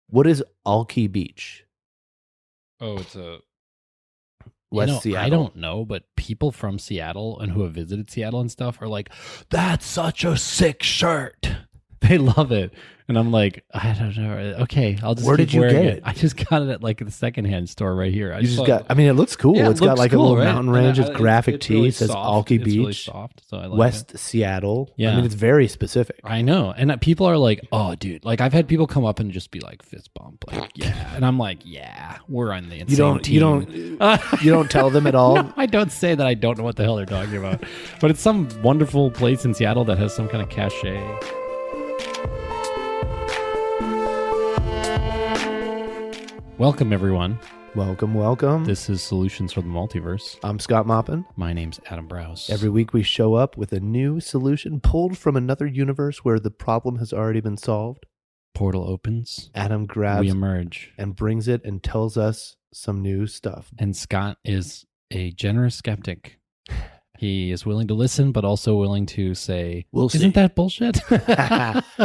What is Alki Beach? Oh, it's a West Seattle. I don't know, but people from Seattle and who have visited Seattle and stuff are like, "That's such a sick shirt." They love it. And I'm like, I don't know. Okay, I'll just Where keep did you wearing get it. it? I just got it at like the secondhand store right here. I mean, it looks cool. Yeah, It's got like a little mountain range. It's graphic it's tee. really It says soft. Alki It's Beach. really soft, so I like West it. Seattle. Yeah. I mean, it's very specific. I know. And people are like, "Oh, dude." Like I've had people come up and just be like fist bump. Like, yeah. And I'm like, yeah, we're on the insane team. You don't tell them at all. No, I don't say that I don't know what the hell they're talking about. But it's some wonderful place in Seattle that has some kind of cachet. Welcome, everyone. Welcome. This is Solutions for the Multiverse. I'm Scott Maupin. My name's Adam Braus. Every week we show up with a new solution pulled from another universe where the problem has already been solved. Portal opens. Adam We grabs emerge. and brings it and tells us some new stuff. And Scott is a generous skeptic. He is willing to listen, but also willing to say, We'll see. "Isn't that bullshit?"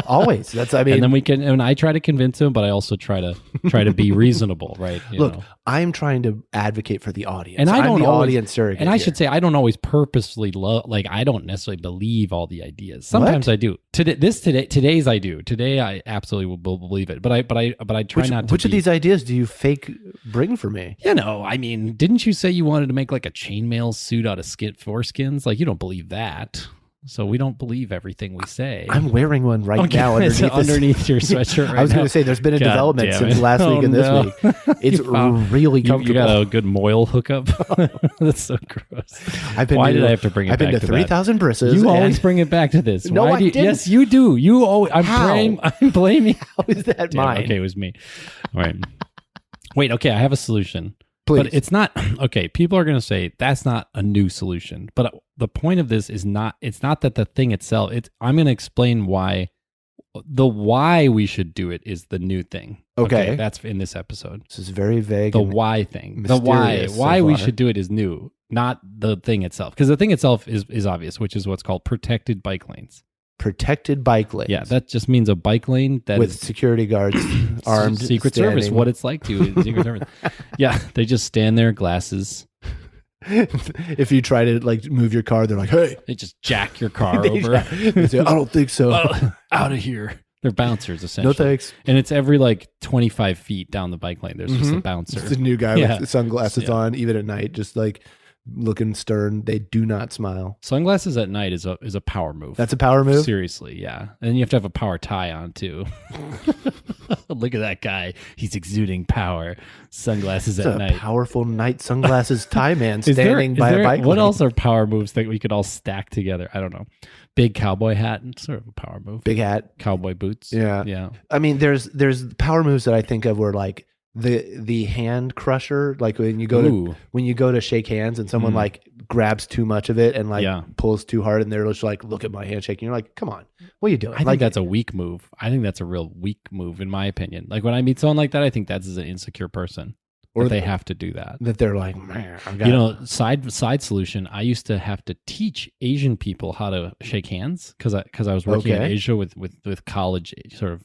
Always. That's, I mean, and then we can, and I try to convince him, but I also try to be reasonable, right? You look, know? I'm trying to advocate for the audience. And I'm the always, audience surrogate. and I here. should say, I don't always purposely like I don't necessarily believe all the ideas. Sometimes I do. Today's I do. Today I absolutely will believe it. But I try not to. Which of these ideas do you fake bring for me? You know, I mean, didn't you say you wanted to make like a chainmail suit out of foreskins? Like, you don't believe that. So we don't believe everything we say. I'm wearing one right now It's underneath your sweatshirt right now. I was going to say, there's been a God development damn since it. last week and this week. It's really comfortable. You got a good moil hookup? That's so gross. Why did I have to bring it back to that? I've been to 3,000 brisses. You always bring it back to this. No, I didn't. Yes, you do. You always. I'm blaming. How is that Damn, mine? okay, it was me. All right. Wait, okay, I have a solution. Please. But it's not, okay, people are going to say that's not a new solution. But the point of this is not, it's not that the thing itself, I'm going to explain why we should do it is the new thing. Okay. That's in this episode. This is very vague. The why thing. The why we should do it is new, not the thing itself. Because the thing itself is obvious, which is what's called protected bike lanes. Protected bike lanes. Yeah, that just means a bike lane that with security guards armed. Secret standing. Service, what it's like to Secret Service. Yeah, they just stand there, glasses. If you try to like move your car, they're like, "Hey!" They just jack your car over. They say, "I don't think so." Out of here. They're bouncers, essentially. No thanks. And it's every like 25 feet down the bike lane. There's just a bouncer. It's a new guy Yeah. with sunglasses on, even at night, just like looking stern. They do not smile. Sunglasses at night is a power move. That's a power move? Seriously, yeah. And then you have to have a power tie on too. Look at that guy. He's exuding power. Sunglasses It's at a night. powerful night sunglasses tie man Is standing by a bike What lane. else are power moves that we could all stack together? I don't know. Big cowboy hat, sort of a power move. Big hat. Cowboy boots. Yeah. Yeah. I mean, there's power moves that I think of where like the hand crusher, like when you go to shake hands and someone like grabs too much of it and like pulls too hard and they're just like, "Look at my handshake," and you're like, "Come on, what are you doing?" I think that's a weak move. I think that's a real weak move in my opinion. Like when I meet someone like that, I think that's an insecure person. Or they have to do that. That they're like, "Man, I've got." You know, side solution. I used to have to teach Asian people how to shake hands because I was working in Asia with college sort of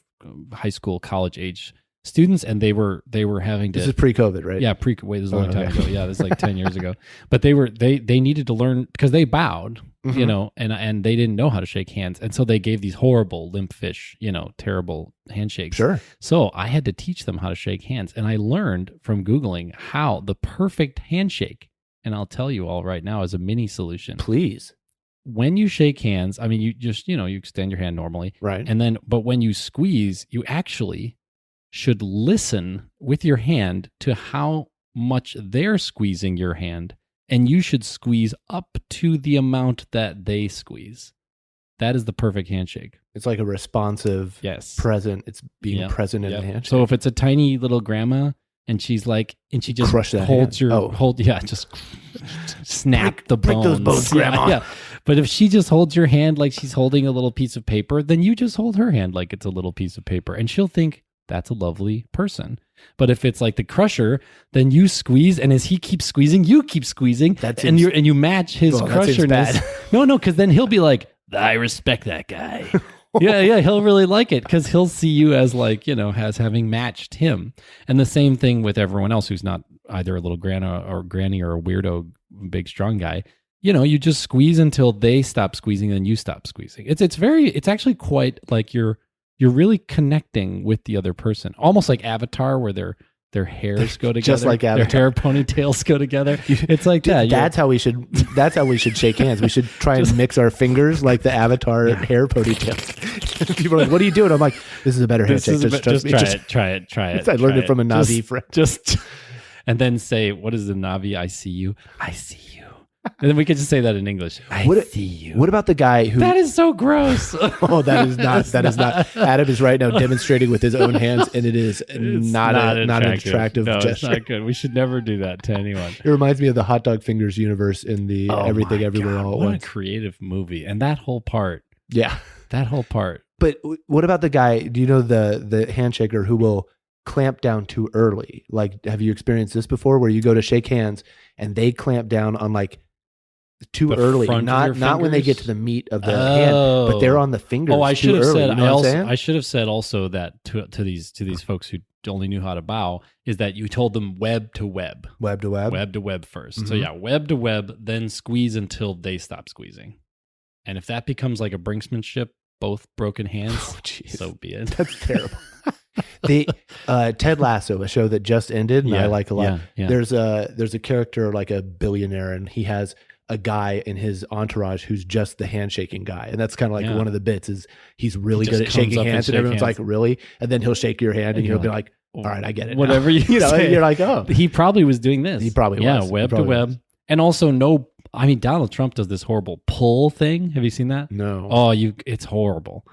high school college age students, and they were having to. This is pre-COVID, right? Yeah, wait, this is a long time ago. Yeah, this is like 10 years ago. But they needed to learn because they bowed, you know, and they didn't know how to shake hands, and so they gave these horrible limp fish, you know, terrible handshakes. Sure. So I had to teach them how to shake hands, and I learned from Googling how the perfect handshake. And I'll tell you all right now as a mini solution. Please. When you shake hands, I mean, you just you extend your hand normally, right? And then, but when you squeeze, you actually should listen with your hand to how much they're squeezing your hand, and you should squeeze up to the amount that they squeeze. That is the perfect handshake. It's like a responsive, present. It's being present in the handshake. So if it's a tiny little grandma and she just crush that holds hand. Just snap the bones. Break those bones, grandma. Yeah. But if she just holds your hand like she's holding a little piece of paper, then you just hold her hand like it's a little piece of paper, and she'll think, that's a lovely person. But if it's like the crusher, then you squeeze, and as he keeps squeezing, you keep squeezing, and you match his crusherness. No, because then he'll be like, I respect that guy. Yeah, he'll really like it because he'll see you as like, as having matched him. And the same thing with everyone else who's not either a little granny or a weirdo, big, strong guy. You just squeeze until they stop squeezing, then you stop squeezing. It's actually quite like you're really connecting with the other person, almost like Avatar, where their hairs go together, just like Avatar. Their hair ponytails go together. It's like that. That's how we should shake hands. We should try and mix our fingers like the Avatar hair ponytails. People are like, "What are you doing?" I'm like, "This is a better handshake. Just try it. I learned it from a Navi friend. And then say, "What is the Navi? I see you. I see you." And then we could just say that in English. I see you. What about the guy who... That is so gross. Oh, that is not. Adam is right now demonstrating with his own hands, and it's not an attractive gesture. It's not good. We should never do that to anyone. It reminds me of the Hot Dog Fingers universe in the Everything Everywhere All at Once. What a creative movie. And that whole part. Yeah. That whole part. But what about the guy, do you know the handshaker who will clamp down too early? Like, have you experienced this before where you go to shake hands and they clamp down on like too early, not when they get to the meat of the hand, but they're on the fingers. I should have said. I should have said also that to these folks who only knew how to bow is that you told them web to web first. Mm-hmm. So yeah, web to web, then squeeze until they stop squeezing. And if that becomes like a brinksmanship, both broken hands, so be it. That's terrible. The Ted Lasso, a show that just ended, and I like a lot. Yeah. There's a character like a billionaire, and he has a guy in his entourage who's just the handshaking guy. And that's kind of like one of the bits is he's really good at shaking hands and everyone's like, really? And then he'll shake your hand and you'll be like, all right, I get it. Whatever you say. You're like, oh. He probably was doing this. He probably was. Yeah, web to web. And also Donald Trump does this horrible pull thing. Have you seen that? No. Oh, it's horrible.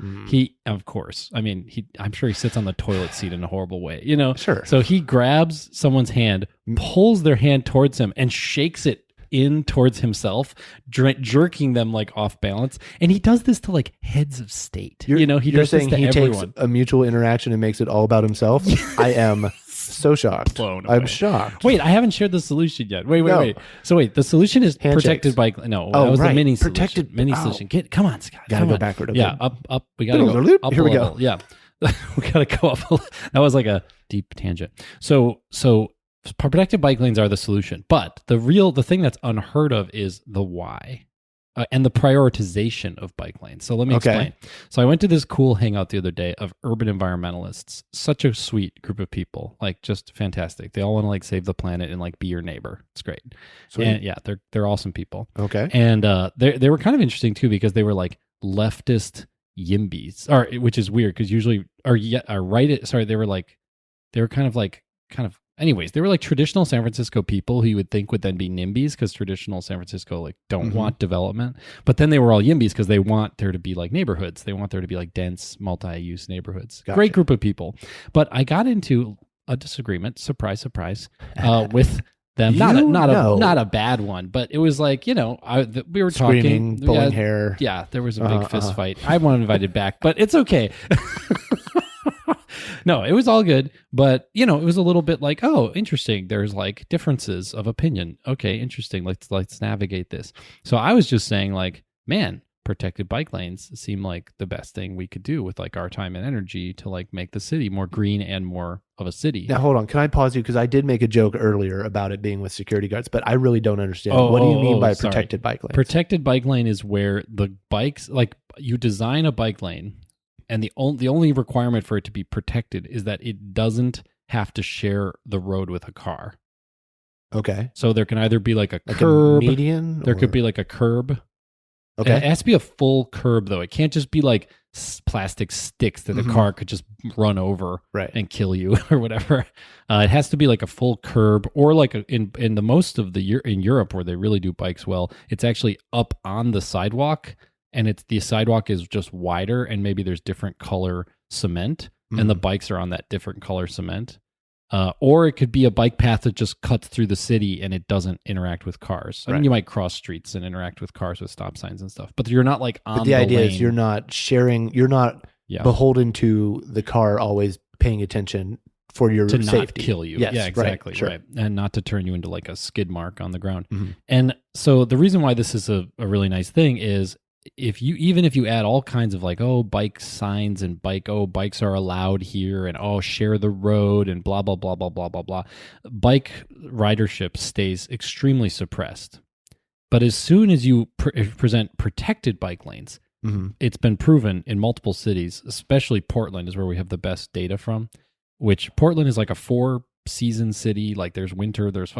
Of course. I'm sure he sits on the toilet seat in a horrible way, Sure. So he grabs someone's hand, pulls their hand towards him and shakes it in towards himself, jerking them like off balance. And he does this to like heads of state. He does this to everyone. Takes a mutual interaction and makes it all about himself. I am so shocked. I'm shocked. Wait, I haven't shared the solution yet. Wait. So the solution is protected by no. That was the mini solution. Solution. Come on, Scott. Gotta go backward. Okay. Yeah, up. We gotta go up. Here we go. Yeah, we gotta go up. That was like a deep tangent. So protected bike lanes are the solution, but the thing that's unheard of is the why and the prioritization of bike lanes. So let me explain. So I went to this cool hangout the other day of urban environmentalists. Such a sweet group of people, like just fantastic. They all want to like save the planet and like be your neighbor. It's great. Sweet. And yeah, they're awesome people. Okay. And they were kind of interesting too because they were like leftist yimbies, which is weird because usually they were kind of anyways, they were like traditional San Francisco people who you would think would then be NIMBYs because traditional San Francisco like don't want development. But then they were all YIMBYs because they want there to be like neighborhoods. They want there to be like dense multi-use neighborhoods. Gotcha. Great group of people. But I got into a disagreement, surprise, with them. Not a bad one, but it was like, we were screaming, talking. Pulling hair. Yeah, there was a big fist fight. I wasn't invited back, but it's okay. No, it was all good, but it was a little bit like, oh, interesting. There's like differences of opinion. Okay, interesting. Let's navigate this. So I was just saying like, man, protected bike lanes seem like the best thing we could do with like our time and energy to like make the city more green and more of a city. Now hold on, can I pause you because I did make a joke earlier about it being with security guards, but I really don't understand. What do you mean by protected bike lane? Protected bike lane is where the bikes, like you design a bike lane. And the only requirement for it to be protected is that it doesn't have to share the road with a car. Okay. So there can either be like a curb. A median? There could be like a curb. Okay. It has to be a full curb, though. It can't just be like plastic sticks that the car could just run over and kill you or whatever. It has to be like a full curb, or like in the most of in Europe where they really do bikes well, it's actually up on the sidewalk. And the sidewalk is just wider, and maybe there's different color cement, and the bikes are on that different color cement. Or it could be a bike path that just cuts through the city and it doesn't interact with cars. I mean, you might cross streets and interact with cars with stop signs and stuff, but you're not like on the lane. But the idea is you're not sharing, you're not beholden to the car always paying attention for your safety. To not kill you. Yes, yeah, exactly. Sure. Right. And not to turn you into like a skid mark on the ground. And so the reason why this is a really nice thing is even if you add all kinds of like, bike signs and bikes are allowed here, and share the road and blah blah blah blah blah blah blah, bike ridership stays extremely suppressed. But as soon as you present protected bike lanes, it's been proven in multiple cities, especially Portland is where we have the best data from, which Portland is like a 4-season city. Like there's winter, there's,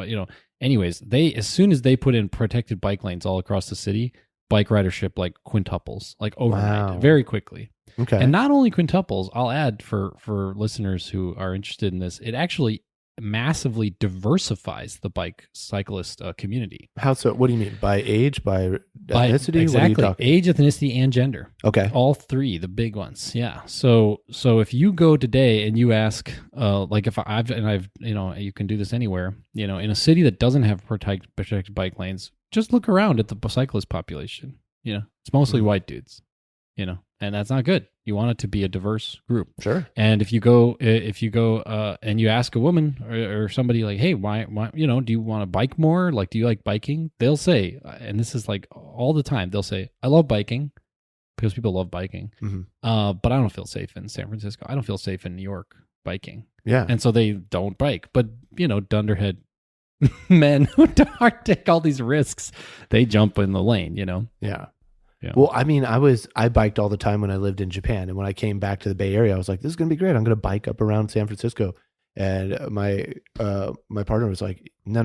anyways, as soon as they put in protected bike lanes all across the city, bike ridership like quintuples, like overnight, very quickly. Okay. And not only quintuples, I'll add for listeners who are interested in this, it actually massively diversifies the bike cyclist community. How so? What do you mean? By age, by ethnicity? Exactly. What are you age, ethnicity, and gender. Okay. All three, the big ones. Yeah. So if you go today and you ask, like if I've, you can do this anywhere, in a city that doesn't have protected bike lanes, just look around at the cyclist population. It's mostly white dudes, and that's not good. You want it to be a diverse group. Sure. And if you go and you ask a woman or somebody like, hey, why, do you want to bike more? Like, do you like biking? They'll say, and this is like all the time, they'll say, I love biking because people love biking. But I don't feel safe in San Francisco. I don't feel safe in New York biking. Yeah. And so they don't bike. But, dunderhead men who take all these risks, they jump in the lane, Yeah. Yeah. Well, I mean, I biked all the time when I lived in Japan, and when I came back to the Bay Area, I was like, "This is gonna be great. I'm gonna bike up around San Francisco." And my partner was like, "No.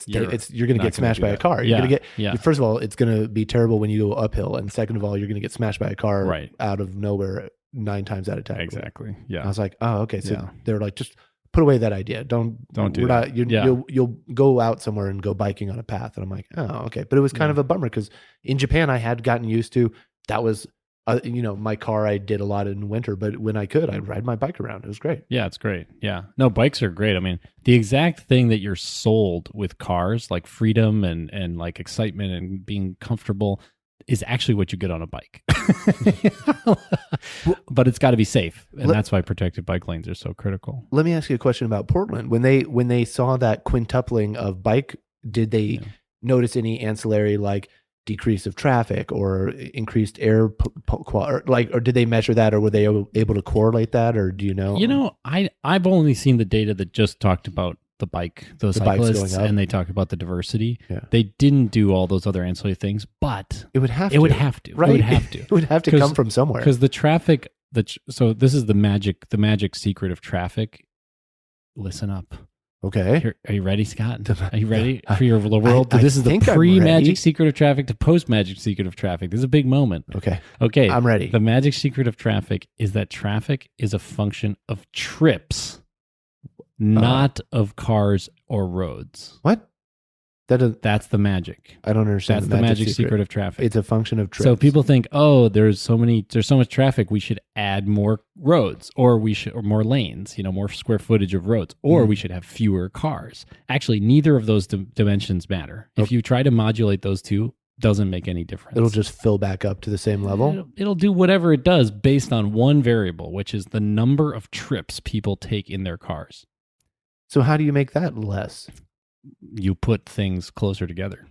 You're gonna get smashed by a car. You're gonna get First of all, it's gonna be terrible when you go uphill, and second of all, you're gonna get smashed by a car out of nowhere 9 times out of 10." Exactly. Yeah. I was like, "Oh, okay." So they're like, "Just put away that idea. Don't do that. You'll go out somewhere and go biking on a path." And I'm like, "Oh, okay." But it was kind of a bummer because in Japan I had gotten used to that was, my car. I did a lot in winter, but when I could, I'd ride my bike around. It was great. Yeah, it's great. Yeah, no, bikes are great. I mean, the exact thing that you're sold with cars, like freedom and like excitement and being comfortable, is actually what you get on a bike. But it's got to be safe, and that's why protected bike lanes are so critical. Let me ask you a question about Portland. When they saw that quintupling of bike, did they notice any ancillary like decrease of traffic or increased air quality, or did they measure that, or were they able to correlate that, or do you know? I've only seen the data that just talked about the cyclists, and they talked about the diversity. Yeah. They didn't do all those other ancillary things, but it would have to. Right? It would have to come from somewhere. Because the traffic, so this is the magic secret of traffic. Listen up. Okay. Are you ready, Scott? Are you ready for your world? This is the pre-magic secret of traffic to post-magic secret of traffic. This is a big moment. Okay. I'm ready. The magic secret of traffic is that traffic is a function of trips, not of cars or roads. What? That's the magic. I don't understand. That's the magic secret of traffic. It's a function of trips. So people think, there's so much traffic, we should add more roads, or more lanes, more square footage of roads, or we should have fewer cars. Actually, neither of those dimensions matter. If you try to modulate those two, doesn't make any difference. It'll just fill back up to the same level. It'll do whatever it does based on one variable, which is the number of trips people take in their cars. So how do you make that less? You put things closer together.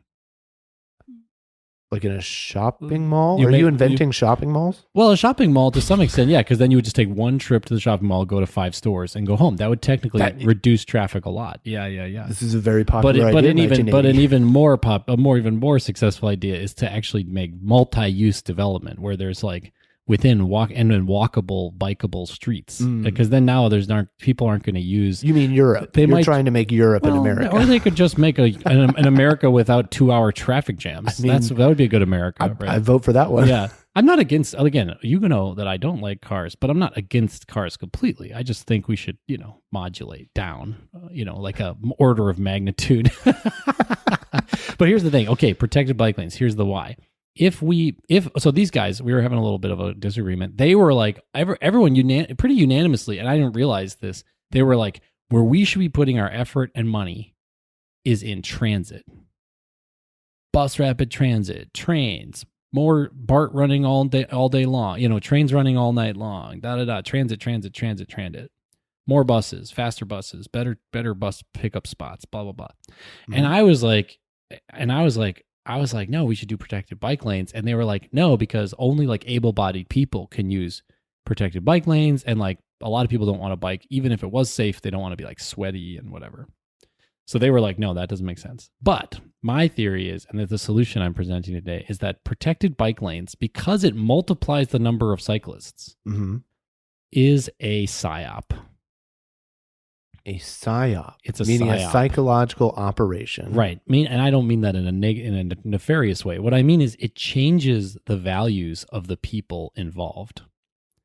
Like in a shopping mall? Are you inventing shopping malls? Well, a shopping mall to some extent, yeah, because then you would just take one trip to the shopping mall, go to 5 stores, and go home. That would technically reduce traffic a lot. Yeah. This is a very popular idea. But an even more successful idea is to actually make multi-use development where there's like within walkable, bikeable streets, because then now people aren't going to use. You mean Europe? You're trying to make Europe in America, or they could just make an America without 2-hour traffic jams. That would be a good America. I vote for that one. Yeah, I'm not against. Again, you know that I don't like cars, but I'm not against cars completely. I just think we should, modulate down, like a order of magnitude. But here's the thing. Okay, protected bike lanes. Here's the why. So these guys, we were having a little bit of a disagreement. They were like, everyone pretty unanimously, and I didn't realize this, they were like, where we should be putting our effort and money is in transit. Bus rapid transit, trains, more BART running all day long, trains running all night long, transit. More buses, faster buses, better bus pickup spots, blah, blah, blah. And I was like, I was like, no, we should do protected bike lanes. And they were like, no, because only like able-bodied people can use protected bike lanes. And like a lot of people don't want to bike. Even if it was safe, they don't want to be like sweaty and whatever. So they were like, no, that doesn't make sense. But my theory is, and the solution I'm presenting today, is that protected bike lanes, because it multiplies the number of cyclists, is a psyop. A psyop. It's a meaning psyop. A psychological operation. Right. And I don't mean that in a nefarious way. What I mean is it changes the values of the people involved.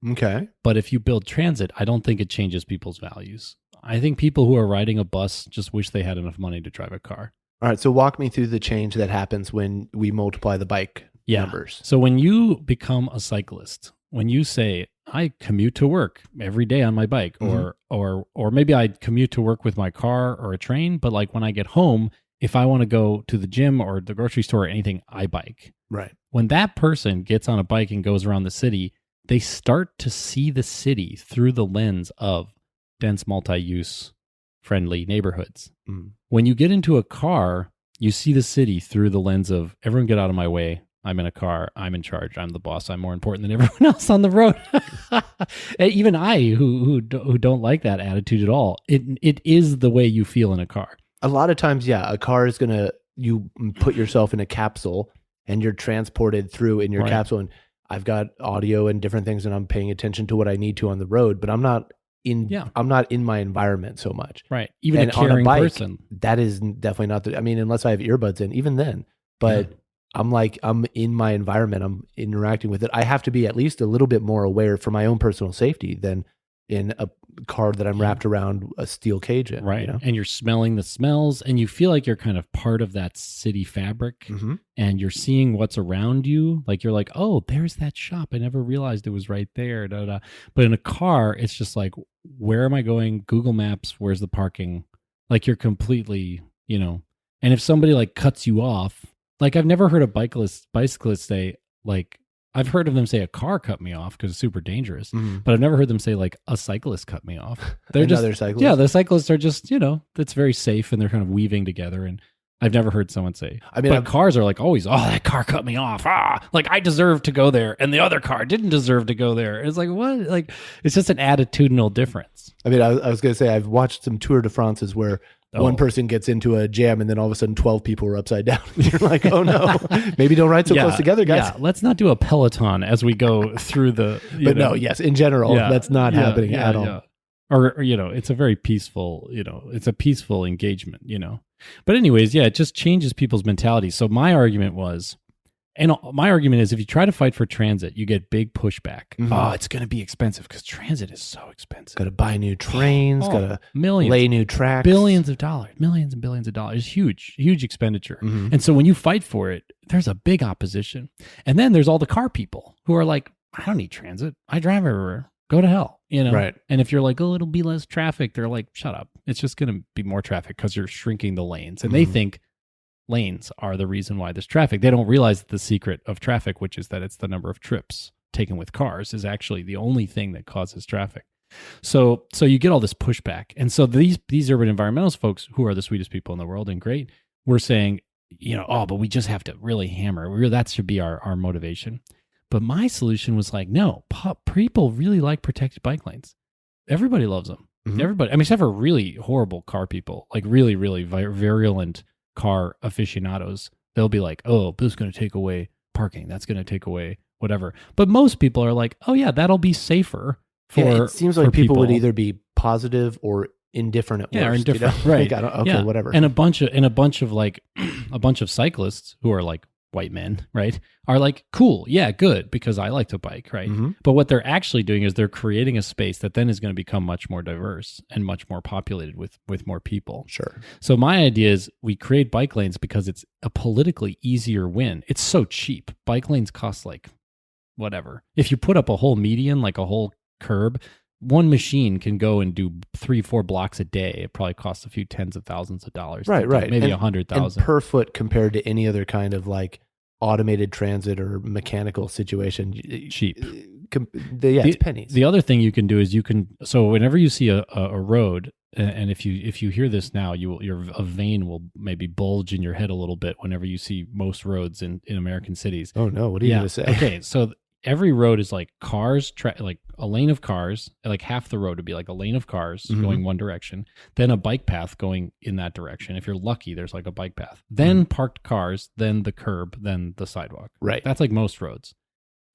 Okay. But if you build transit, I don't think it changes people's values. I think people who are riding a bus just wish they had enough money to drive a car. All right. So walk me through the change that happens when we multiply the bike numbers. So when you become a cyclist, when you say, I commute to work every day on my bike, or maybe I commute to work with my car or a train, but like when I get home, if I want to go to the gym or the grocery store or anything, I bike. Right. When that person gets on a bike and goes around the city, they start to see the city through the lens of dense multi-use friendly neighborhoods. When you get into a car, you see the city through the lens of everyone get out of my way. I'm in a car. I'm in charge. I'm the boss. I'm more important than everyone else on the road. Even I, who don't like that attitude at all, it is the way you feel in a car. A lot of times, a car is you put yourself in a capsule and you're transported through in your capsule. And I've got audio and different things, and I'm paying attention to what I need to on the road, but I'm not in my environment so much. Right. Even and a caring on a bike, person. That is definitely not unless I have earbuds in, even then. But I'm in my environment. I'm interacting with it. I have to be at least a little bit more aware for my own personal safety than in a car that I'm wrapped around a steel cage in. Right. You know? And you're smelling the smells, and you feel like you're kind of part of that city fabric, and you're seeing what's around you. Like you're like, oh, there's that shop. I never realized it was right there. Da, da. But in a car, it's just like, where am I going? Google Maps, where's the parking? Like you're completely, and if somebody like cuts you off, like I've never heard a bicyclist say like, I've heard of them say a car cut me off because it's super dangerous, but I've never heard them say like a cyclist cut me off. They're Another just cyclist? Yeah, the cyclists are just it's very safe and they're kind of weaving together. And I've never heard someone say. But cars are like always, oh, that car cut me off. Like I deserve to go there, and the other car didn't deserve to go there. It's like what? Like it's just an attitudinal difference. I was going to say I've watched some Tour de France's where. One person gets into a jam and then all of a sudden 12 people are upside down. You're like, oh no, maybe don't ride so close together, guys. Yeah, let's not do a Peloton as we go through the... No, yes, in general, that's not happening at all. Or, it's a very peaceful, it's a peaceful engagement, But anyways, it just changes people's mentality. So my argument was... And my argument is if you try to fight for transit, you get big pushback. Oh, it's going to be expensive because transit is so expensive. Got to buy new trains, got to lay new tracks. Billions of dollars, millions and billions of dollars. Huge, huge expenditure. And so when you fight for it, there's a big opposition. And then there's all the car people who are like, I don't need transit. I drive everywhere. Go to hell. Right. And if you're like, oh, it'll be less traffic, they're like, shut up. It's just going to be more traffic because you're shrinking the lanes. And they think lanes are the reason why there's traffic. They don't realize that the secret of traffic, which is that it's the number of trips taken with cars, is actually the only thing that causes traffic. So you get all this pushback. And so these urban environmentalist folks, who are the sweetest people in the world and great, we're saying, but we just have to really hammer. That should be our motivation. But my solution was like, no, people really like protected bike lanes. Everybody loves them. Everybody. Except for really horrible car people, like really, really virulent car aficionados. They'll be like, oh, this is going to take away parking. That's going to take away whatever. But most people are like, oh yeah, that'll be safer for it seems like people would either be positive or indifferent at worst. Or indifferent, right. Like, whatever. And a bunch of like, a bunch of cyclists who are like white men, right, are like, cool, yeah, good, because I like to bike, right? But what they're actually doing is they're creating a space that then is going to become much more diverse and much more populated with more people. Sure. So my idea is we create bike lanes because it's a politically easier win. It's so cheap. Bike lanes cost like whatever. If you put up a whole median, like a whole curb, one machine can go and do 3-4 blocks a day. It probably costs a few tens of thousands of dollars. Right. Maybe 100,000 per foot compared to any other kind of like automated transit or mechanical situation. Cheap. It's pennies. The other thing you can do is so whenever you see a road and if you hear this now, a vein will maybe bulge in your head a little bit whenever you see most roads in American cities. Oh no, what are you going to say? Okay, so every road is like cars, like a lane of cars, like half the road would be like a lane of cars going one direction, then a bike path going in that direction. If you're lucky, there's like a bike path, then parked cars, then the curb, then the sidewalk. Right. That's like most roads.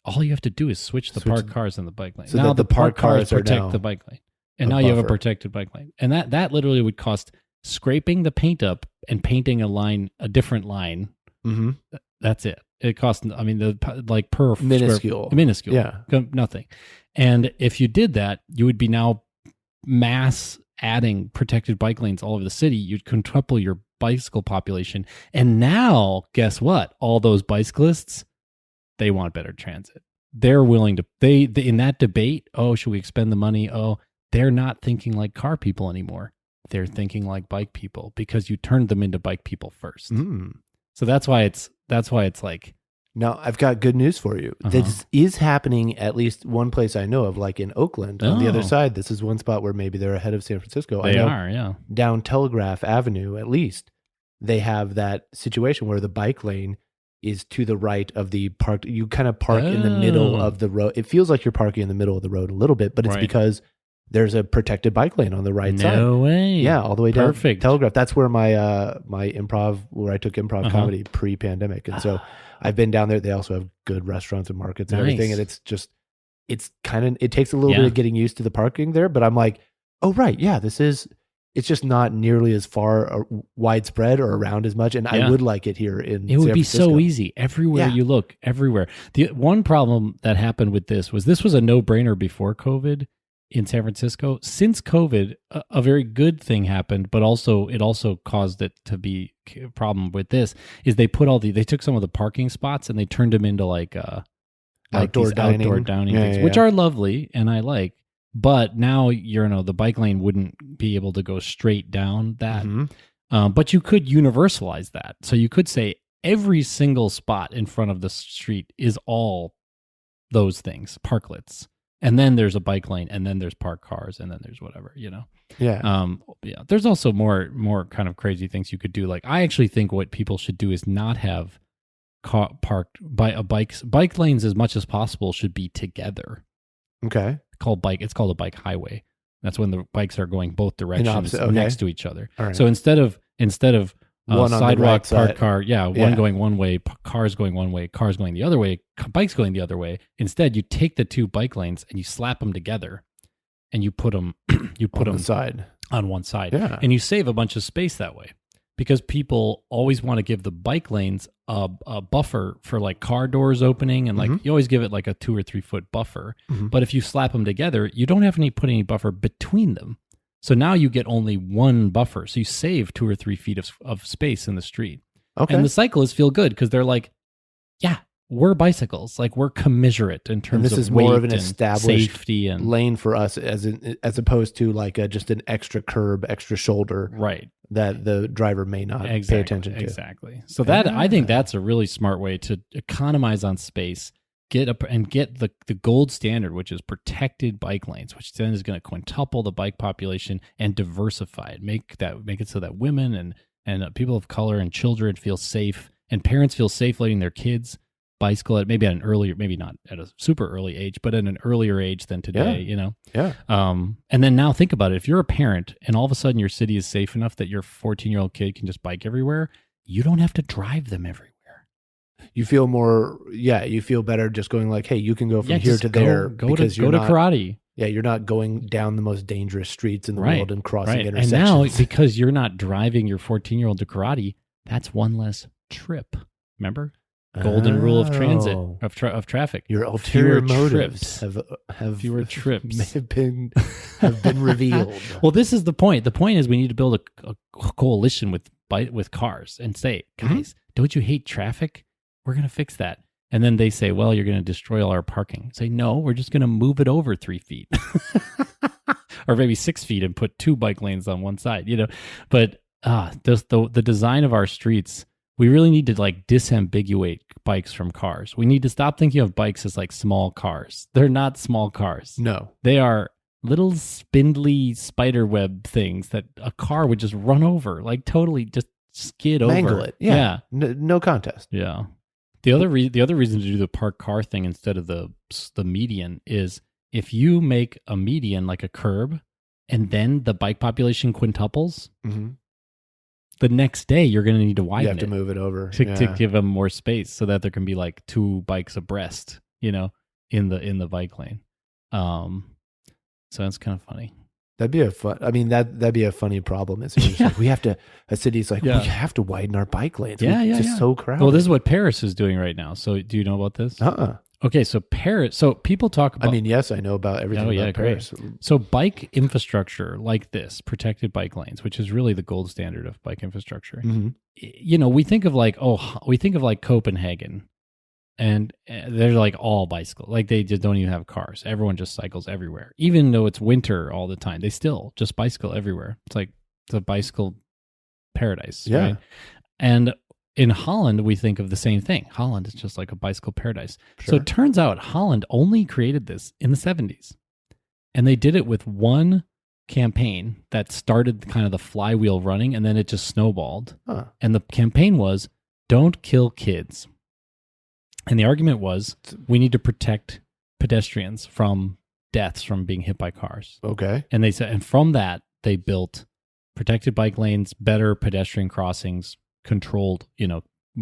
All you have to do is switch the parked cars and the bike lane. So now that the parked cars protect the bike lane. And now you have a protected bike lane. And that literally would cost scraping the paint up and painting a different line. Mm-hmm. That's it. It costs, I mean, per minuscule. Yeah. Nothing. And if you did that, you would be now mass adding protected bike lanes all over the city. You'd quintuple your bicycle population. And now, guess what? All those bicyclists, they want better transit. They're willing to, they in that debate, oh, should we expend the money? Oh, they're not thinking like car people anymore. They're thinking like bike people because you turned them into bike people first. So that's why it's like. Now, I've got good news for you. This is happening at least one place I know of, like in Oakland on the other side. This is one spot where maybe they're ahead of San Francisco. They are, yeah. Down Telegraph Avenue, at least, they have that situation where the bike lane is to the right of the park. You kind of park in the middle of the road. It feels like you're parking in the middle of the road a little bit, but it's because there's a protected bike lane on the right side. No way. Yeah, all the way down Perfect. Telegraph. That's where my where I took improv comedy pre-pandemic. And so I've been down there. They also have good restaurants and markets and everything. And it takes a little bit of getting used to the parking there, but I'm like, oh, right. Yeah, it's just not nearly as far widespread or around as much. And I would like it here in San Francisco. It would be so easy. Everywhere you look, everywhere. The one problem that happened with this was a no-brainer before COVID in San Francisco. Since COVID, a very good thing happened, but it also caused it to be a problem with this, is they took some of the parking spots and they turned them into like outdoor dining things, which are lovely and I like. But now, the bike lane wouldn't be able to go straight down that. But you could universalize that. So you could say every single spot in front of the street is all those things, parklets. And then there's a bike lane, and then there's parked cars, and then there's whatever, Yeah. There's also more kind of crazy things you could do. Like, I actually think what people should do is not have bike lanes as much as possible should be together. Okay. It's called a bike highway. That's when the bikes are going both directions next to each other. Right. So instead of one sidewalk, right parked car, one going one way, cars going one way, cars going the other way, bikes going the other way. Instead, you take the two bike lanes and you slap them together, and you put them on one side, and you save a bunch of space that way. Because people always want to give the bike lanes a buffer for like car doors opening, and like you always give it like a 2 or 3 foot buffer. But if you slap them together, you don't have to put any buffer between them. So now you get only one buffer. So you save 2 or 3 feet of space in the street. Okay. And the cyclists feel good because they're like, yeah, we're bicycles. Like, we're commiserate in terms of this is weight more of an established safety and lane for us as opposed to like just an extra curb, extra shoulder. Right. That the driver may not pay attention to. Exactly. So I think that's a really smart way to economize on space, get the gold standard, which is protected bike lanes, which then is going to quintuple the bike population and diversify it, make it so that women and people of color and children feel safe, and parents feel safe letting their kids bicycle at maybe not at a super early age, but at an earlier age than today, Yeah. And then now think about it. If you're a parent and all of a sudden your city is safe enough that your 14-year-old kid can just bike everywhere, you don't have to drive them everywhere. You feel better just going like, hey, you can go from here to there. Go to karate. Yeah, you're not going down the most dangerous streets in the world and crossing intersections. And now, because you're not driving your 14-year-old to karate, that's one less trip. Remember? Golden rule of transit, of traffic. Your ulterior motives have fewer trips have been revealed. Well, this is the point. The point is we need to build a coalition with cars and say, guys, don't you hate traffic? We're going to fix that. And then they say, well, you're going to destroy all our parking. Say, no, we're just going to move it over 3 feet or maybe 6 feet and put 2 bike lanes on one side, But the design of our streets, we really need to like disambiguate bikes from cars. We need to stop thinking of bikes as like small cars. They're not small cars. No. They are little spindly spider web things that a car would just run over, like totally just skid Mangle over. it. Yeah. No contest. Yeah. The other reason to do the parked car thing instead of the median is if you make a median like a curb and then the bike population quintuples, the next day you're going to need to widen it. You have to move it over to give them more space so that there can be like 2 bikes abreast, in the bike lane. So that's kind of funny. That'd be that'd be a funny problem. We have to. A city's like, we have to widen our bike lanes. It's just so crowded. Well, this is what Paris is doing right now. So, do you know about this? Okay, so Paris. So people talk about. Yes, I know about everything about Paris. Great. So bike infrastructure like this, protected bike lanes, which is really the gold standard of bike infrastructure. We think of like Copenhagen. And they're like all bicycle. Like they just don't even have cars. Everyone just cycles everywhere. Even though it's winter all the time, they still just bicycle everywhere. It's like the bicycle paradise. Yeah. Right? And in Holland, we think of the same thing. Holland is just like a bicycle paradise. Sure. So it turns out Holland only created this in the 70s. And they did it with one campaign that started kind of the flywheel running, and then it just snowballed. And the campaign was, don't kill kids. And the argument was, we need to protect pedestrians from deaths from being hit by cars. Okay. And they said, and from that, they built protected bike lanes, better pedestrian crossings, controlled,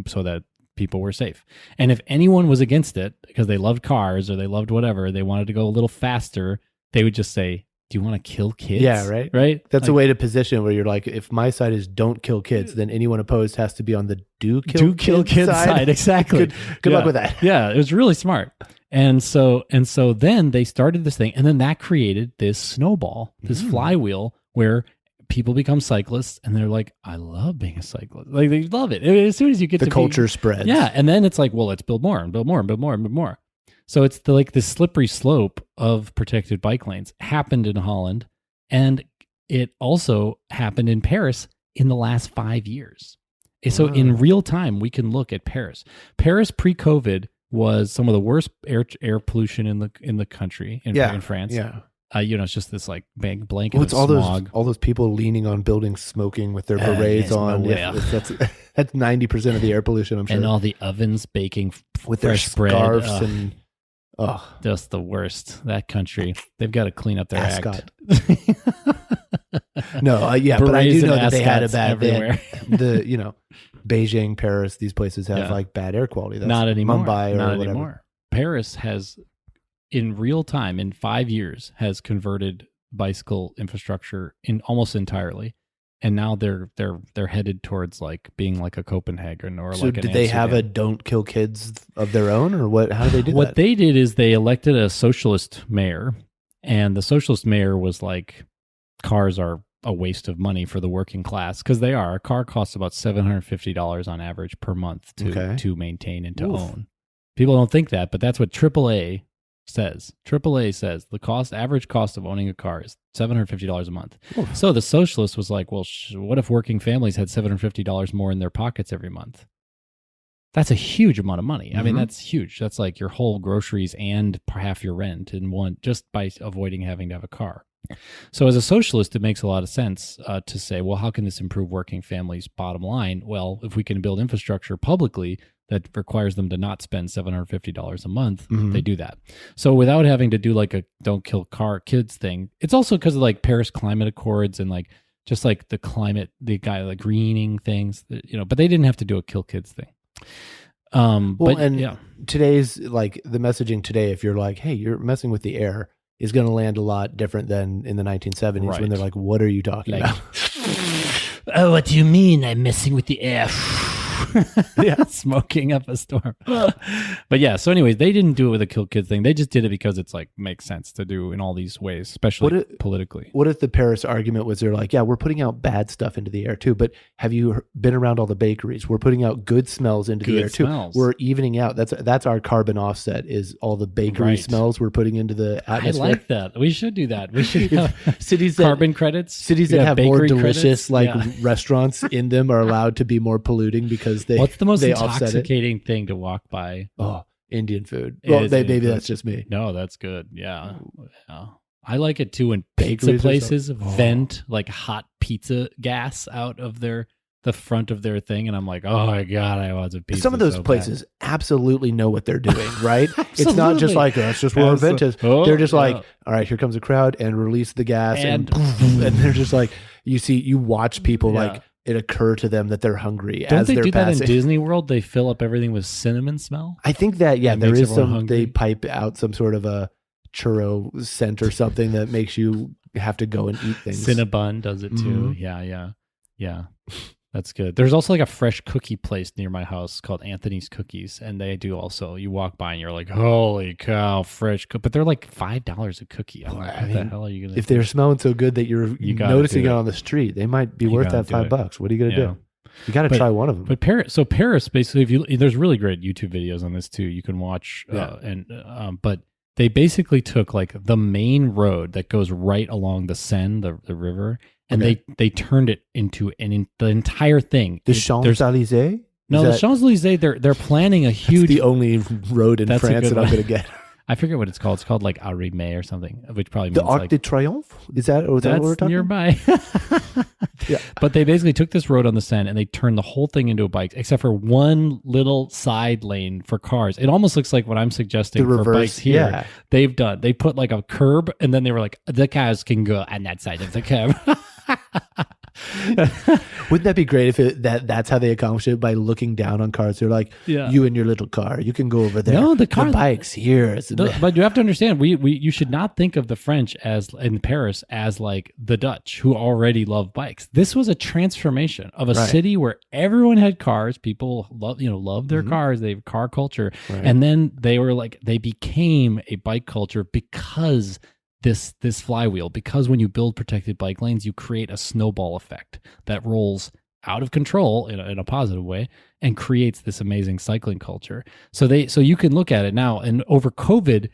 so that people were safe. And if anyone was against it because they loved cars or they loved whatever, they wanted to go a little faster, they would just say, do you want to kill kids? Yeah, right. Right. That's a way to position where you're like, if my side is don't kill kids, then anyone opposed has to be on the do kill kids side. Exactly. Good luck with that. Yeah, it was really smart. And so then they started this thing, and then that created this snowball, this flywheel where people become cyclists, and they're like, I love being a cyclist. Like they love it. As soon as you get the culture spreads. Yeah, and then it's like, well, let's build more and build more and build more and build more. So it's the slippery slope of protected bike lanes happened in Holland, and it also happened in Paris in the last 5 years. So in real time, we can look at Paris. Paris pre-COVID was some of the worst air pollution in the country in France. Yeah. It's just this like big blanket of smog. All those people leaning on buildings smoking with their berets on. That's 90% of the air pollution, I'm sure. And all the ovens baking with their scarves bread. and... just the worst. That country, they've got to clean up their act. No, but I do know that they had a bad everywhere. Beijing, Paris, these places have like bad air quality. That's not anymore. Mumbai or not whatever. Anymore. Paris has, in real time, in 5 years, has converted bicycle infrastructure in almost entirely. And now they're headed towards like being like a Copenhagen or so like an did they have Amsterdam. a don't kill kids of their own, or what? How did they do that? What they did is they elected a socialist mayor, and the socialist mayor was like, cars are a waste of money for the working class, because they are. A car costs about $750 on average per month to maintain and to own. People don't think that, but that's what AAA says. AAA says the average cost of owning a car is $750 a month. Oof. So the socialist was like, well, what if working families had $750 more in their pockets every month? That's a huge amount of money. I mean, that's huge. That's like your whole groceries and half your rent in one, just by avoiding having to have a car. So as a socialist, it makes a lot of sense to say, well, how can this improve working families' bottom line? Well, if we can build infrastructure publicly that requires them to not spend $750 a month, they do that. So without having to do like a don't kill kids thing, it's also because of like Paris Climate Accords and like just like the greening things, but they didn't have to do a kill kids thing. Today's like the messaging today, if you're like, hey, you're messing with the air, is going to land a lot different than in the 1970s when they're like, what are you talking about? Oh, what do you mean I'm messing with the air? Smoking up a storm. But yeah, so anyways, they didn't do it with a kill kids thing. They just did it because it's like makes sense to do in all these ways, especially politically. What if the Paris argument was they're like, yeah, we're putting out bad stuff into the air too, but have you been around all the bakeries? We're putting out good smells into the air too. We're evening out. That's our carbon offset, is all the bakery smells we're putting into the atmosphere. I like that. We should do that. We should have cities carbon credits. Cities that have more delicious restaurants in them are allowed to be more polluting because what's the most intoxicating thing to walk by? Oh, Indian food. Well, maybe that's just me. No, that's good. Yeah. I like it too when pizza places vent like hot pizza gas out of the front of their thing, and I'm like, oh my God, I want a pizza. Some of those places absolutely know what they're doing, right? It's not just like, that's just where a vent is. They're just like, all right, here comes a crowd, and release the gas, and they're just like, you watch people like it occur to them that they're hungry. Don't they do that in Disney World? They fill up everything with cinnamon smell. I think that there is some hungry. They pipe out some sort of a churro scent or something that makes you have to go and eat things. Cinnabon does it too. Yeah. That's good. There's also like a fresh cookie place near my house called Anthony's Cookies, and they do also. You walk by and you're like, "Holy cow, fresh!" But they're like $5 a cookie. I'm like, what the hell are you gonna? If they're smelling so good that you're noticing it on the street, they might be worth that $5. What are you gonna do? You got to try one of them. But Paris, basically, there's really great YouTube videos on this too. You can watch, but they basically took like the main road that goes right along the Seine, the river. And they turned it into the entire thing. The Champs-Élysées? No, the Champs-Élysées, they're planning a huge... That's the only road in France that I'm going to get. I forget what it's called. It's called like Arrimé or something, which probably means the Arc de Triomphe? Is that what we're talking nearby. Yeah. But they basically took this road on the Seine and they turned the whole thing into a bike, except for one little side lane for cars. It almost looks like what I'm suggesting for bikes here. Yeah. They put like a curb, and then they were like, the cars can go on that side of the curb. Wouldn't that be great if that's how they accomplish it, by looking down on cars? They're like, you and your little car, you can go over there. No, the bike's here. But you have to understand, you should not think of the French in Paris as like the Dutch, who already love bikes. This was a transformation of a city where everyone had cars. People love their cars. They have car culture, and then they became a bike culture because this flywheel, because when you build protected bike lanes, you create a snowball effect that rolls out of control in a positive way and creates this amazing cycling culture. So you can look at it now, and over COVID,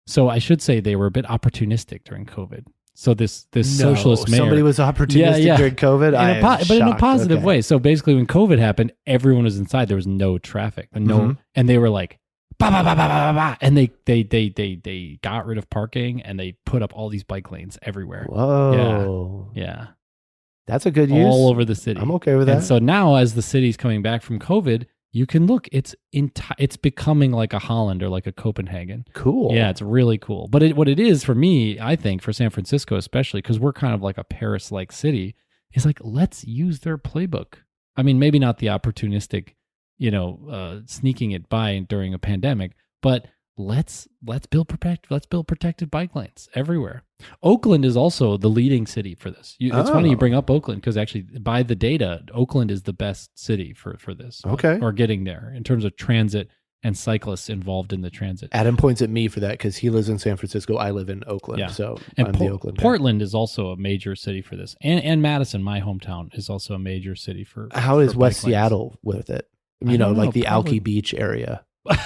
so I should say they were a bit opportunistic during COVID. So this socialist mayor, somebody was opportunistic during COVID, but in a positive way. So basically, when COVID happened, everyone was inside. There was no traffic, and they were like, bah, bah, bah, bah, bah, bah, and they got rid of parking, and they put up all these bike lanes everywhere. Whoa, yeah, that's a good use all over the city. I'm okay with that. And so now, as the city's coming back from COVID, you can look. It's becoming like a Holland or like a Copenhagen. Cool. Yeah, it's really cool. But what it is for me, I think, for San Francisco especially, because we're kind of like a Paris-like city, is like, let's use their playbook. I mean, maybe not the opportunistic, sneaking it by during a pandemic, but let's build protected bike lanes everywhere. Oakland is also the leading city for this. It's funny you bring up Oakland, because actually, by the data, Oakland is the best city for this. Or getting there in terms of transit and cyclists involved in the transit. Adam points at me for that because he lives in San Francisco. I live in Oakland, so I'm the Oakland guy. Portland is also a major city for this, and Madison, my hometown, is also a major city for. How is West Seattle with it? Like the Alki Beach area. Just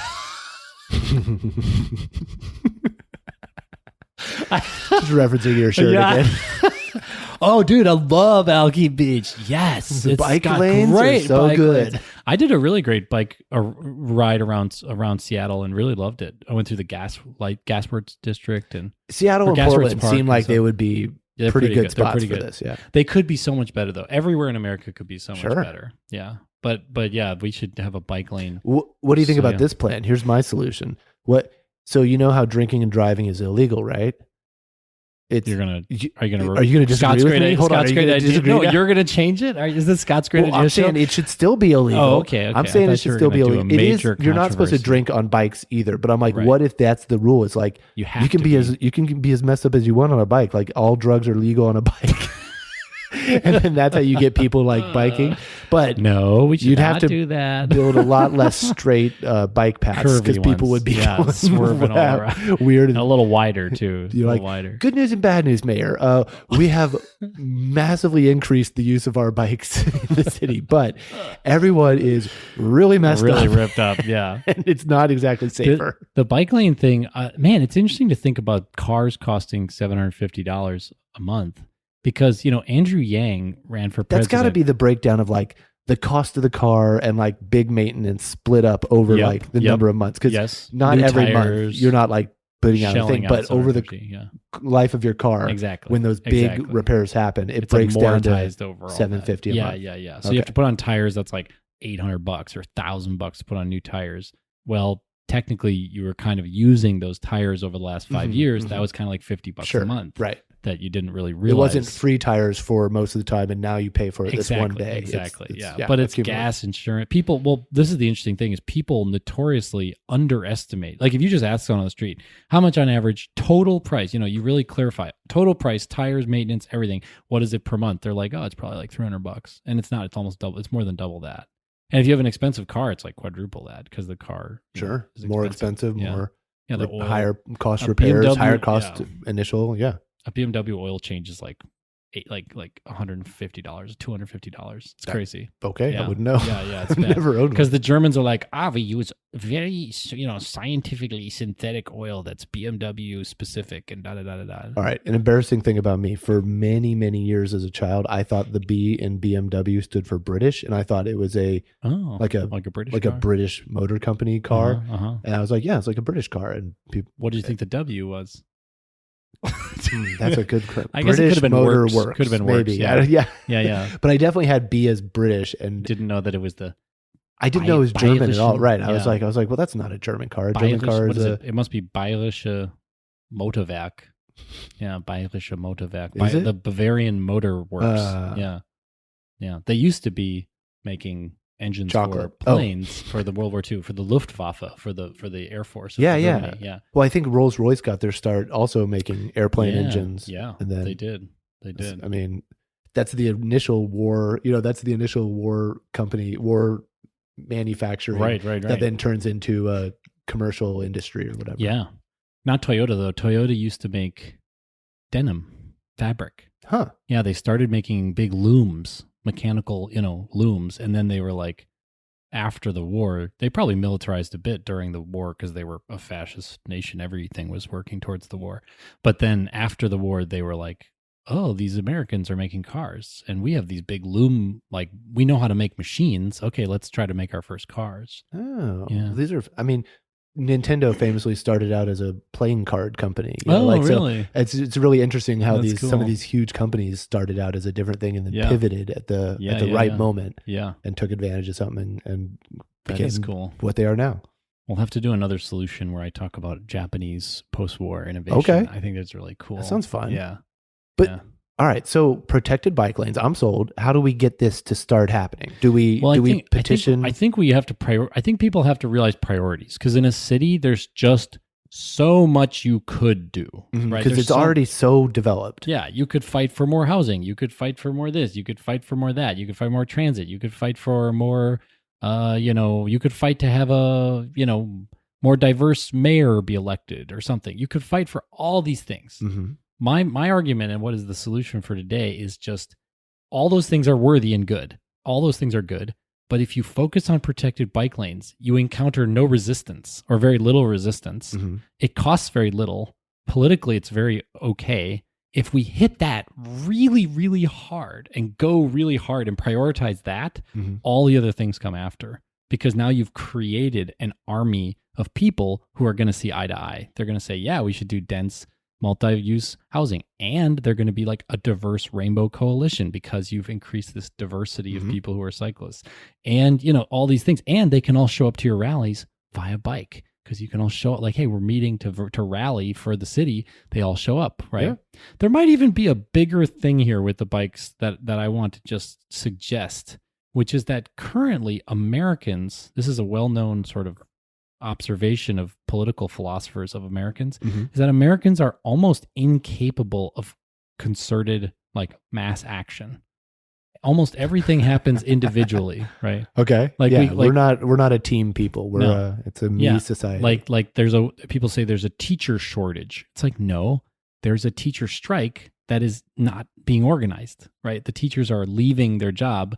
referencing your shirt again. Oh, dude, I love Alki Beach. Yes, the bike lanes are so good. I did a really great bike ride around Seattle and really loved it. I went through the Gasworks district, and Seattle and Portland seem like they would be pretty good spots for this. Yeah, they could be so much better though. Everywhere in America could be so much better. Yeah. But yeah, we should have a bike lane. What do you think about this plan? Here's my solution. So you know how drinking and driving is illegal, right? Are you gonna disagree with me? Hold on, you're gonna change it? Is this Scott's great idea? I'm saying it should still be illegal. Oh, okay. I'm saying it should still be illegal. It is. You're not supposed to drink on bikes either. But I'm like, what if that's the rule? It's like you can be as messed up as you want on a bike. Like all drugs are legal on a bike. And then that's how you get people like biking. But no, you'd have to do that. Build a lot less straight bike paths, because people would be swerving all around. Weird and a little wider too. You're like, wider. Good news and bad news, Mayor. We have massively increased the use of our bikes in the city, but everyone is really messed up, really ripped up. Yeah, and it's not exactly safer. The bike lane thing, man, it's interesting to think about cars costing $750 a month. Because, Andrew Yang ran for president. That's got to be the breakdown of like the cost of the car and like big maintenance split up over like the number of months. Because not every month you're not like putting out a thing, but over the life of your car, exactly, when those big repairs happen, it breaks down to $750. Yeah. So you have to put on tires that's like $800 or $1,000 to put on new tires. Well, technically, you were kind of using those tires over the last 5 years. That was kind of like $50 a month, right? That you didn't really realize. It wasn't free tires for most of the time, and now you pay for it this one day. Exactly, yeah. But it's gas, insurance. People, well, this is the interesting thing, is people notoriously underestimate. Like if you just ask someone on the street, how much on average, total price, you really clarify it. Total price, tires, maintenance, everything, what is it per month? They're like, oh, it's probably like $300. And it's not, it's almost double, it's more than double that. And if you have an expensive car, it's like quadruple that because the car is more expensive, more the oil, higher cost repairs, BMW, higher cost initial, A BMW oil change is like $150, $250. It's crazy. Okay, I wouldn't know. Yeah, it's bad. Never owned because the Germans are like, we use very scientifically synthetic oil that's BMW specific and da da da da. All right, an embarrassing thing about me: for many years as a child, I thought the B in BMW stood for British, and I thought it was a British motor company car, and I was like, it's like a British car. And people, what do you think the W was? That's a good clip. I guess it could have been Works. Could have been maybe. Works, yeah. But I definitely had B as British and didn't know that it was I didn't know it was German at all. Right. I was like, well, that's not a German car. A German car is it must be Bayerische Motorwerk. Yeah, Bayerische Motorwerk. Is it? The Bavarian Motor Works. Yeah. They used to be making engines for planes for the World War II, for the Luftwaffe, for the Air Force. Yeah. Well, I think Rolls-Royce got their start also making airplane engines. Yeah, and then they did. I mean, that's the initial war. That's the initial war manufacturing. Right. That then turns into a commercial industry or whatever. Yeah, not Toyota though. Toyota used to make denim fabric. Huh. Yeah, they started making big looms. Mechanical, looms. And then they were like, after the war, they probably militarized a bit during the war because they were a fascist nation. Everything was working towards the war. But then after the war, they were like, oh, these Americans are making cars and we have these big loom, like we know how to make machines. Okay, let's try to make our first cars. Oh, yeah. Nintendo famously started out as a playing card company. Really? So it's really interesting how some of these huge companies started out as a different thing and then pivoted at the right moment. Yeah, and took advantage of something and became cool. What they are now. We'll have to do another solution where I talk about Japanese post-war innovation. Okay, I think that's really cool. That sounds fun. Yeah, but. All right, so protected bike lanes. I'm sold. How do we get this to start happening? Do we petition? I think we have to I think people have to realize priorities because in a city, there's just so much you could do, right? Because it's already so developed. Yeah, you could fight for more housing. You could fight for more this. You could fight for more that. You could fight more transit. You could fight for more. You could fight to have a more diverse mayor be elected or something. You could fight for all these things. Mm-hmm. My argument and what is the solution for today is just all those things are worthy and good. All those things are good. But if you focus on protected bike lanes, you encounter no resistance or very little resistance. Mm-hmm. It costs very little. Politically, it's very okay. If we hit that really, really hard and go really hard and prioritize that, all the other things come after. Because now you've created an army of people who are going to see eye to eye. They're going to say, yeah, we should do dense multi-use housing, and they're going to be like a diverse rainbow coalition because you've increased this diversity of people who are cyclists and all these things, and they can all show up to your rallies via bike because you can all show up like, hey, we're meeting to rally for the city. They all show up, right? There might even be a bigger thing here with the bikes that I want to just suggest, which is that currently Americans, this is a well-known sort of observation of political philosophers of Americans, is that Americans are almost incapable of concerted like mass action. Almost everything happens individually, right? Okay. We're not a team people. It's a me society. Like people say there's a teacher shortage. It's like, no, there's a teacher strike that is not being organized, right? The teachers are leaving their job.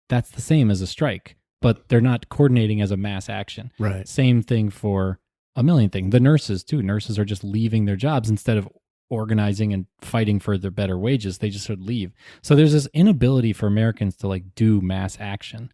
That's the same as a strike. But they're not coordinating as a mass action. Right. Same thing for a million things. The nurses, too. Nurses are just leaving their jobs instead of organizing and fighting for their better wages. They just sort of leave. So there's this inability for Americans to like do mass action.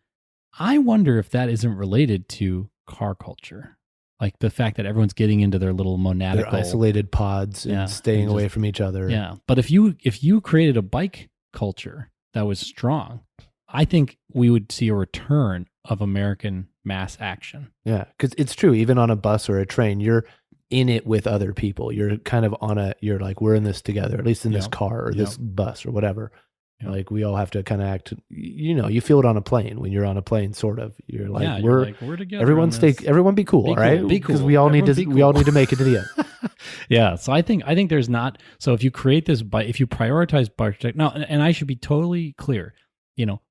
I wonder if that isn't related to car culture. Like the fact that everyone's getting into their little monadical, their isolated pods and staying away from each other. Yeah. But if you created a bike culture that was strong, I think we would see a return of American mass action. Yeah, because it's true. Even on a bus or a train, you're in it with other people. You're kind of you're like, we're in this together, at least in this car or this bus or whatever. Yep. Like we all have to kind of act, you feel it on a plane when you're on a plane, sort of. You're like, we're together. Everyone be cool, all right? Be cool. Because we all need to make it to the end. Yeah. So I think there's not, so if you create this bike, if you prioritize bike, now, and I should be totally clear,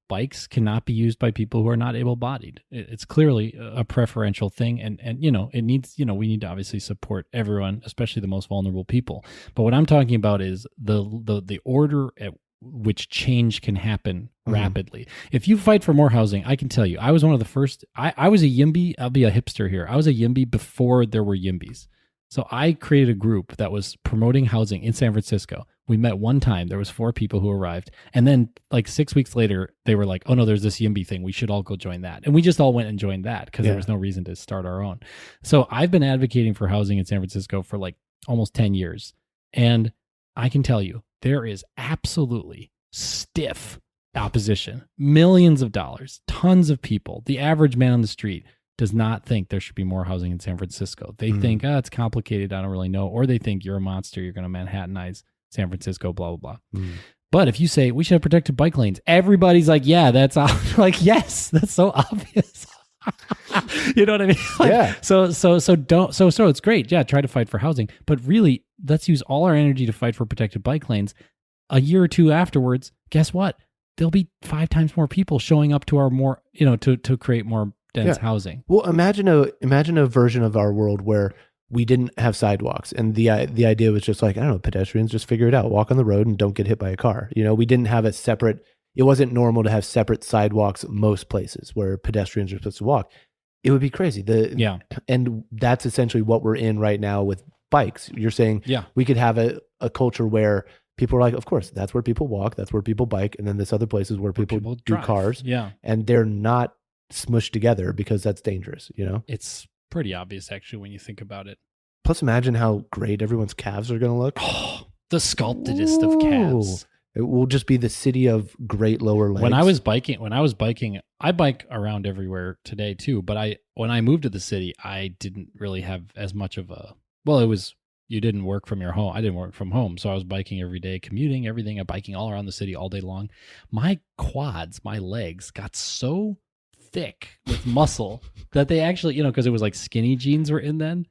bikes cannot be used by people who are not able-bodied. It's clearly a preferential thing, and it needs, we need to obviously support everyone, especially the most vulnerable people. But what I'm talking about is the order at which change can happen rapidly. If you fight for more housing, I can tell you, I was one of the first. I was a YIMBY. I'll be a hipster here. I was a YIMBY before there were YIMBYs. So I created a group that was promoting housing in San Francisco. We met one time. There was 4 people who arrived. And then like 6 weeks later, they were like, oh no, there's this YIMBY thing. We should all go join that. And we just all went and joined that because there was no reason to start our own. So I've been advocating for housing in San Francisco for like almost 10 years. And I can tell you, there is absolutely stiff opposition. Millions of dollars, tons of people. The average man on the street does not think there should be more housing in San Francisco. They think, it's complicated, I don't really know. Or they think you're a monster, you're going to Manhattanize San Francisco, blah, blah, blah. But if you say, we should have protected bike lanes, everybody's like, yeah, that's like, yes, that's so obvious. You know what I mean? Like, So it's great. Yeah, try to fight for housing. But really, let's use all our energy to fight for protected bike lanes. A year or two afterwards, guess what? There'll be 5 times more people showing up to our more, to create more dense housing. Well, imagine a version of our world where we didn't have sidewalks, and the idea was just like, I don't know, pedestrians just figure it out, walk on the road and don't get hit by a car. We didn't have it wasn't normal to have separate sidewalks most places where pedestrians are supposed to walk. It would be crazy. And that's essentially what we're in right now with bikes. You're saying we could have a culture where people are like, of course, that's where people walk, that's where people bike, and then this other place is where people do drive. Cars. Yeah. And they're not smushed together because that's dangerous, It's pretty obvious, actually, when you think about it. Plus, imagine how great everyone's calves are going to look. Oh, the sculptedest of calves. It will just be the city of great lower legs. When I was biking, I bike around everywhere today too. But when I moved to the city, I didn't really have as much of you didn't work from your home. I didn't work from home. So I was biking every day, commuting, everything. I'm biking all around the city all day long. My quads, my legs got so thick with muscle that they actually, because it was like skinny jeans were in then.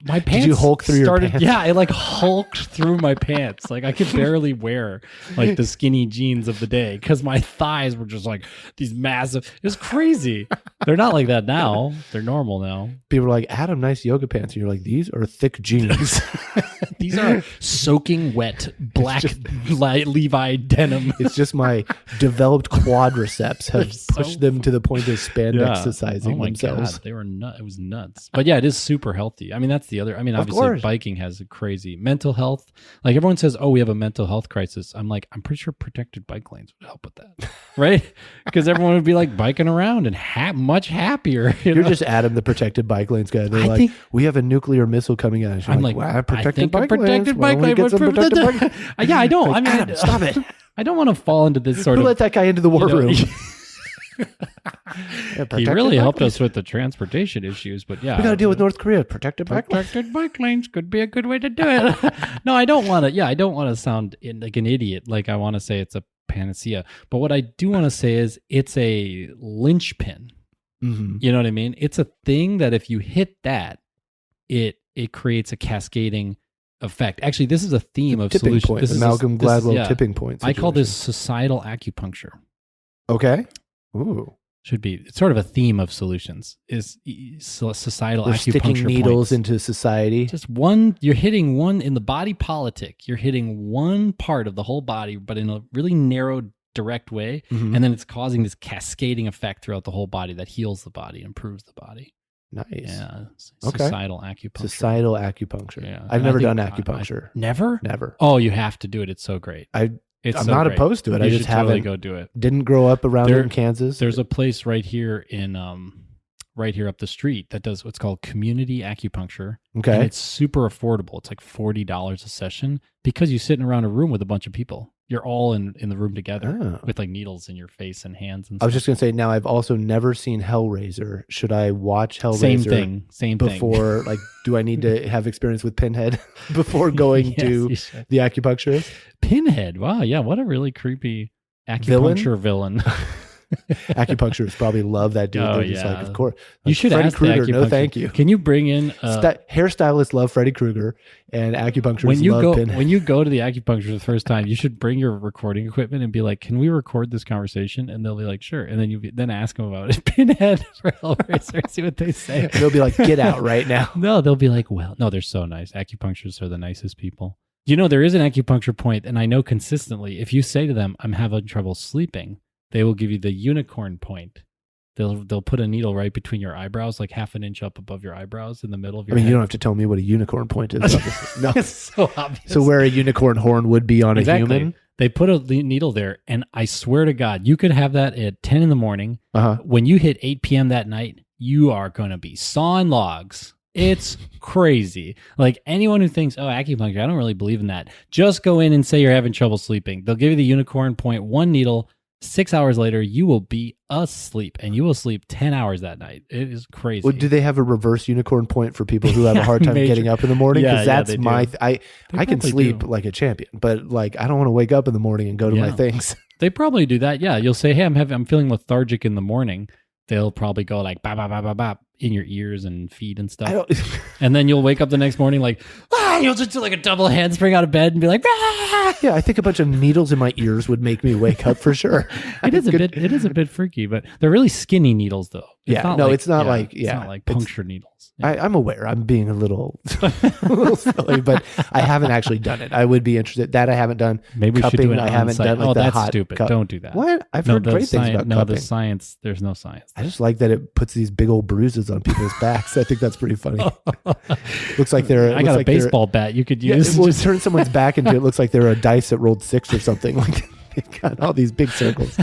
My pants. Did you Hulk through your pants? Yeah, I like hulked through my pants. Like I could barely wear like the skinny jeans of the day because my thighs were just like these massive. It was crazy. They're not like that now. They're normal now. People are like, Adam, nice yoga pants. And you're like, these are thick jeans. These are soaking wet black Levi denim. It's just my developed quadriceps have pushed them to the point of spandexicizing themselves. God, they were nuts. It was nuts. But yeah, it is super healthy. I mean, that's the other. I mean, obviously, biking has a crazy mental health. Like everyone says, oh, we have a mental health crisis. I'm like, I'm pretty sure protected bike lanes would help with that, right? Because everyone would be like biking around and much happier. You're just Adam, the protected bike lanes guy. They're we have a nuclear missile coming at us. I'm like, wow, protected bike lanes. Yeah, I don't. I mean, Adam, stop it. I don't want to fall into this sort Who let that guy into the war room? He really helped us with the transportation issues, but yeah, we got to deal with North Korea. Protected bike lanes could be a good way to do it. No, I don't want to. Yeah, I don't want to sound like an idiot. Like I want to say it's a panacea, but what I do want to say is it's a linchpin. Mm-hmm. You know what I mean? It's a thing that if you hit that, it creates a cascading effect. Actually, this is a theme of solution. This is Malcolm Gladwell tipping point situation. I call this societal acupuncture. Okay. Ooh. Should be. It's sort of a theme of solutions. Is societal acupuncture sticking needles points. Into society. Just one. You're hitting one in the body politic. You're hitting one part of the whole body, but in a really narrow, direct way, and then it's causing this cascading effect throughout the whole body that heals the body, improves the body. Nice. Yeah. Societal acupuncture. Societal acupuncture. Yeah. I've never done acupuncture. Never? Never. Oh, you have to do it. It's so great. I'm not opposed to it. I just haven't. Go do it. Didn't grow up around in Kansas. There's a place right here in right here up the street that does what's called community acupuncture. Okay. And it's super affordable. It's like $40 a session because you're sitting around a room with a bunch of people. You're all in the room together with like needles in your face and hands and stuff. I was just going to say, now I've also never seen Hellraiser. Should I watch Hellraiser? Same thing. Before, like, do I need to have experience with Pinhead before going to the acupuncturist? Pinhead. Wow. Yeah. What a really creepy acupuncture villain. Acupuncturists probably love that dude. They're just like, of course. Like, you should Freddy ask Krueger, no thank you. Can you bring in hairstylists love Freddy Krueger and acupuncturists love Pinhead. When you go to the acupuncturist the first time, you should bring your recording equipment and be like, can we record this conversation? And they'll be like, sure. And then then ask them about it. Pinhead for Hellraiser, see what they say. And they'll be like, get out right now. No, they'll be like, well, no, they're so nice. Acupuncturists are the nicest people. You know, there is an acupuncture point, and I know consistently, if you say to them, I'm having trouble sleeping, they will give you the unicorn point. They'll put a needle right between your eyebrows, like half an inch up above your eyebrows in the middle of your head. You don't have to tell me what a unicorn point is. No. It's so obvious. So where a unicorn horn would be on a human? They put a needle there, and I swear to God, you could have that at 10 in the morning. When you hit 8 p.m. that night, you are going to be sawing logs. It's crazy. Like anyone who thinks, oh, acupuncture, I don't really believe in that. Just go in and say you're having trouble sleeping. They'll give you the unicorn point, one needle. 6 hours later, you will be asleep, and you will sleep 10 hours that night. It is crazy. Well, do they have a reverse unicorn point for people who have a hard time getting up in the morning? Because that's I can sleep like a champion, but like I don't want to wake up in the morning and go to my things. They probably do that. Yeah, you'll say, hey, I'm feeling lethargic in the morning. They'll probably go like bop, bop, bop, bop, bop in your ears and feet and stuff. And then you'll wake up the next morning like, you'll just do like a double handspring out of bed and be like, yeah, I think a bunch of needles in my ears would make me wake up for sure. It is a bit freaky, but they're really skinny needles though. It's not like puncture needles. Yeah. I'm aware. I'm being a little silly, but I haven't actually done it. I would be interested. That I haven't done. Maybe we should do it. I haven't done. Like, that's stupid. Cup. Don't do that. What? I've heard great things about cupping. The science. There's no science. I just like that it puts these big old bruises on people's backs. I think that's pretty funny. Looks like they're. I got a baseball bat you could use. We'll turn someone's back into it. Looks like they're a dice that rolled 6 or something. Like they've got all these big circles.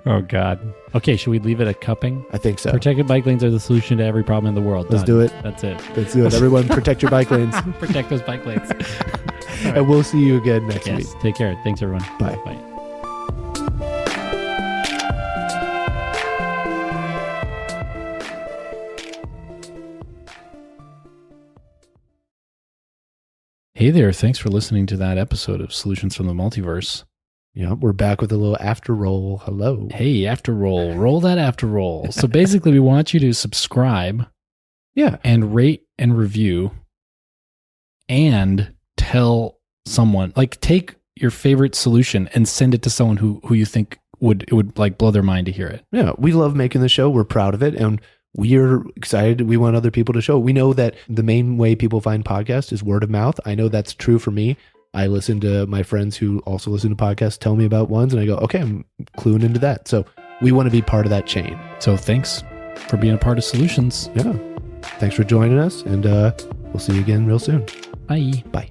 Oh, God. Okay, should we leave it at cupping? I think so. Protected bike lanes are the solution to every problem in the world. Let's do it. That's it. Let's do it. Everyone protect your bike lanes. Protect those bike lanes. Right. And we'll see you again next week. Take care. Thanks, everyone. Bye. Bye. Hey there. Thanks for listening to that episode of Solutions from the Multiverse. Yeah, we're back with a little after roll. Hello. Hey, after roll. Roll that after roll. So basically, we want you to subscribe. Yeah. And rate and review and tell someone, like take your favorite solution and send it to someone who you think it would like blow their mind to hear it. Yeah. We love making the show. We're proud of it. And we're excited. We want other people to show. We know that the main way people find podcasts is word of mouth. I know that's true for me. I listen to my friends who also listen to podcasts tell me about ones and I go, okay, I'm cluing into that. So we want to be part of that chain. So thanks for being a part of Solutions. Yeah. Thanks for joining us and we'll see you again real soon. Bye. Bye.